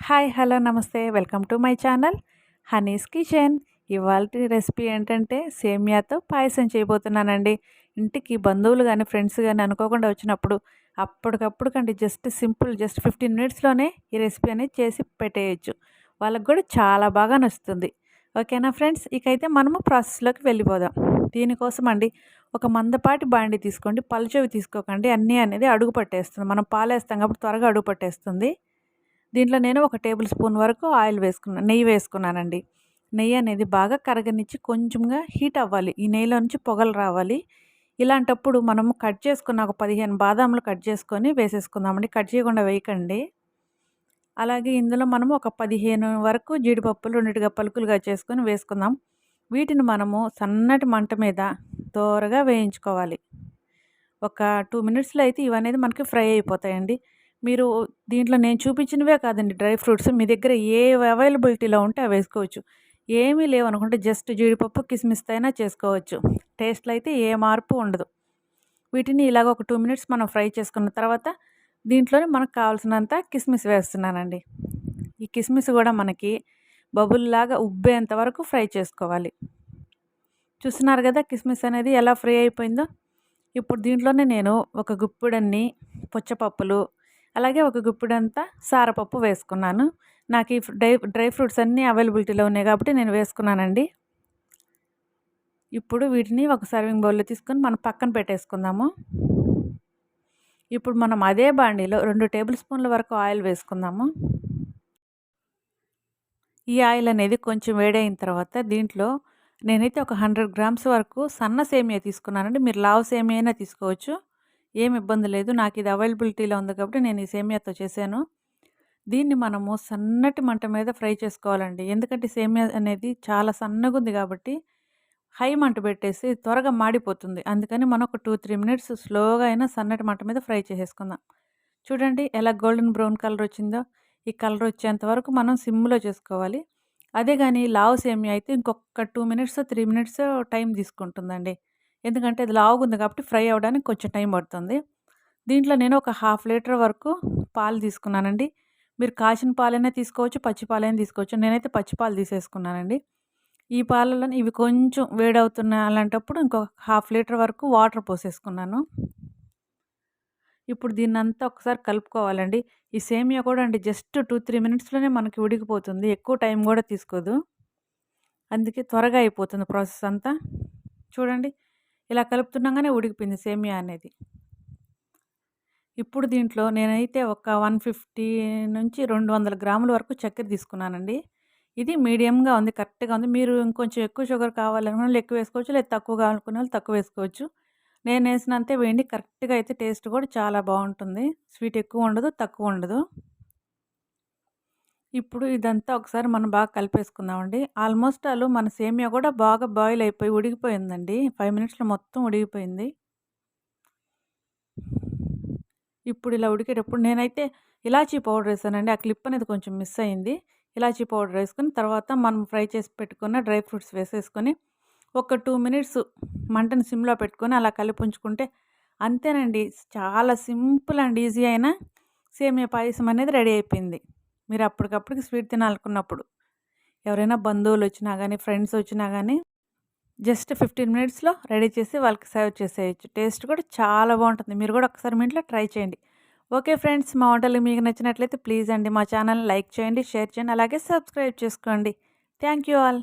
Hi hello నమస్తే welcome to my channel Honey's kitchen. ఇవాల్టి recipe ఏంటంటే సేమియాతో పాయసం చేయబోతున్నానండి. ఇంటికి బంధువులు కానీ ఫ్రెండ్స్ కానీ అనుకోకుండా వచ్చినప్పుడు అప్పటికప్పుడు కంటే జస్ట్ 15 మినిట్స్లోనే ఈ రెసిపీ అనేది చేసి పెట్టేయచ్చు. వాళ్ళకి కూడా చాలా బాగా నచ్చుతుంది. ఓకేనా ఫ్రెండ్స్, ఇకైతే మనము ప్రాసెస్లోకి వెళ్ళిపోదాం. దీనికోసం అండి ఒక మందపాటి బాండి తీసుకోండి, పలుచవి తీసుకోకండి. అన్నీ అనేది అడుగు పట్టేస్తుంది, మనం పాలేస్తాం కాబట్టి త్వరగా అడుగు పట్టేస్తుంది. దీంట్లో నేను 1 టేబుల్ స్పూన్ వరకు నెయ్యి వేసుకున్నానండి. నెయ్యి అనేది బాగా కరగనిచ్చి కొంచెంగా హీట్ అవ్వాలి. ఈ నెయ్యిలో నుంచి పొగలు రావాలి. ఇలాంటప్పుడు మనము కట్ చేసుకున్న ఒక 15 బాదాములు కట్ చేసుకొని వేసేసుకుందామండి. కట్ చేయకుండా వేయకండి. అలాగే ఇందులో మనము ఒక 15 వరకు జీడిపప్పులు రెండిటిగా పలుకులుగా చేసుకొని వేసుకుందాం. వీటిని మనము సన్నటి మంట మీద దోరగా వేయించుకోవాలి. ఒక 2 మినిట్స్లో అయితే ఇవనేది మనకి ఫ్రై అయిపోతాయండి. మీరు దీంట్లో నేను చూపించినవే కాదండి, డ్రై ఫ్రూట్స్ మీ దగ్గర ఏ అవైలబిలిటీలో ఉంటే అవి వేసుకోవచ్చు. ఏమీ లేవనుకుంటే జస్ట్ జీడిపప్పు కిస్మిస్తో అయినా చేసుకోవచ్చు. టేస్ట్లో అయితే ఏ మార్పు ఉండదు. వీటిని ఇలాగ ఒక 2 మినిట్స్ మనం ఫ్రై చేసుకున్న తర్వాత దీంట్లోనే మనకు కావాల్సినంత కిస్మిస్ వేస్తున్నానండి. ఈ కిస్మిస్ కూడా మనకి బబుల్లాగా ఉబ్బేంత వరకు ఫ్రై చేసుకోవాలి. చూస్తున్నారు కదా కిస్మిస్ అనేది ఎలా ఫ్రై అయిపోయిందో. ఇప్పుడు దీంట్లోనే నేను ఒక గుప్పెడన్ని పుచ్చపప్పులు, అలాగే ఒక గుప్పెడంతా సారపప్పు వేసుకున్నాను. నాకు ఈ డ్రై ఫ్రూట్స్ అన్నీ అవైలబిలిటీలో ఉన్నాయి కాబట్టి నేను వేసుకున్నానండి. ఇప్పుడు వీటిని ఒక సర్వింగ్ బౌల్లో తీసుకొని మనం పక్కన పెట్టేసుకుందాము. ఇప్పుడు మనం అదే బాండీలో 2 టేబుల్ స్పూన్ల వరకు ఆయిల్ వేసుకుందాము. ఈ ఆయిల్ అనేది కొంచెం వేడైన తర్వాత దీంట్లో నేనైతే ఒక 100 గ్రామ్స్ వరకు సన్న సేమియా తీసుకున్నానండి. మీరు లావు సేమియా అయినా తీసుకోవచ్చు, ఏమి ఇబ్బంది లేదు. నాకు ఇది అవైలబిలిటీలో ఉంది కాబట్టి నేను ఈ సేమియాతో చేశాను. దీన్ని మనము సన్నటి మంట మీద ఫ్రై చేసుకోవాలండి. ఎందుకంటే సేమియా అనేది చాలా సన్నగా ఉంది కాబట్టి హై మంట పెట్టేసి త్వరగా మాడిపోతుంది. అందుకని మనం ఒక 2-3 మినిట్స్ స్లోగా అయినా సన్నటి మంట మీద ఫ్రై చేసేసుకుందాం. చూడండి ఎలా గోల్డెన్ బ్రౌన్ కలర్ వచ్చిందో. ఈ కలర్ వచ్చేంత వరకు మనం సిమ్లో చేసుకోవాలి. అదే కానీ లావు సేమియా అయితే ఇంకొక 2 మినిట్స్ 3 మినిట్స్ టైం తీసుకుంటుందండి. ఎందుకంటే అది లావుగా ఉంది కాబట్టి ఫ్రై అవ్వడానికి కొంచెం టైం పడుతుంది. దీంట్లో నేను ఒక 1/2 లీటర్ వరకు పాలు తీసుకున్నానండి. మీరు కాచిన పాలైనా తీసుకోవచ్చు, పచ్చి పాలైనా తీసుకోవచ్చు. నేనైతే పచ్చి పాలు తీసేసుకున్నానండి. ఈ పాలలో ఇవి కొంచెం వేడవుతున్న అలాంటప్పుడు ఇంకొక 1/2 లీటర్ వరకు వాటర్ పోసేసుకున్నాను. ఇప్పుడు దీన్నంతా ఒకసారి కలుపుకోవాలండి. ఈ సేమియా కూడా అండి జస్ట్ 2-3 మినిట్స్లోనే మనకి ఉడికిపోతుంది. ఎక్కువ టైం కూడా తీసుకోదు. అందుకే త్వరగా అయిపోతుంది ప్రాసెస్ అంతా. చూడండి ఇలా కలుపుతుండగానే ఉడికిపోయింది సేమియా అనేది. ఇప్పుడు దీంట్లో నేనైతే ఒక 150 నుంచి 200 గ్రాముల వరకు చక్కెర తీసుకున్నానండి. ఇది మీడియంగా ఉంది, కరెక్ట్గా ఉంది. మీరు ఇంకొంచెం ఎక్కువ షుగర్ కావాలనుకున్న వాళ్ళు ఎక్కువ వేసుకోవచ్చు, లేదా తక్కువ కావాలనుకున్న వాళ్ళు తక్కువ వేసుకోవచ్చు. నేను వేసినంతే వేయండి, కరెక్ట్గా అయితే టేస్ట్ కూడా చాలా బాగుంటుంది. స్వీట్ ఎక్కువ ఉండదు, తక్కువ ఉండదు. ఇప్పుడు ఇదంతా ఒకసారి మనం బాగా కలిపేసుకుందామండి. ఆల్మోస్ట్ మన సేమియా కూడా బాగా బాయిల్ అయిపోయి ఉడికిపోయిందండి. 5 మినిట్స్లో మొత్తం ఉడికిపోయింది. ఇప్పుడు ఇలా ఉడికేటప్పుడు నేనైతే ఇలాచీ పౌడర్ వేసానండి. ఆ క్లిప్ అనేది కొంచెం మిస్ అయింది. ఇలాచీ పౌడర్ వేసుకొని తర్వాత మనం ఫ్రై చేసి పెట్టుకున్న డ్రై ఫ్రూట్స్ వేసేసుకొని ఒక 2 మినిట్స్ మంటను సిమ్లో పెట్టుకొని అలా కలిపి ఉంచుకుంటే అంతేనండి. చాలా సింపుల్ అండ్ ఈజీ అయిన సేమియా పాయసం అనేది రెడీ అయిపోయింది. మీరు అప్పటికప్పటికి స్వీట్ తినాలనుకున్నప్పుడు ఎవరైనా బంధువులు వచ్చినా కానీ ఫ్రెండ్స్ వచ్చినా కానీ జస్ట్ 15 మినిట్స్లో రెడీ చేసి వాళ్ళకి సర్వ్ చేసేయచ్చు. టేస్ట్ కూడా చాలా బాగుంటుంది. మీరు కూడా ఒకసారి మీ ఇంట్లో ట్రై చేయండి. ఓకే ఫ్రెండ్స్, మా వంటలు మీకు నచ్చినట్లయితే ప్లీజ్ అండి మా ఛానల్ని లైక్ చేయండి, షేర్ చేయండి, అలాగే సబ్స్క్రైబ్ చేసుకోండి. Thank you all.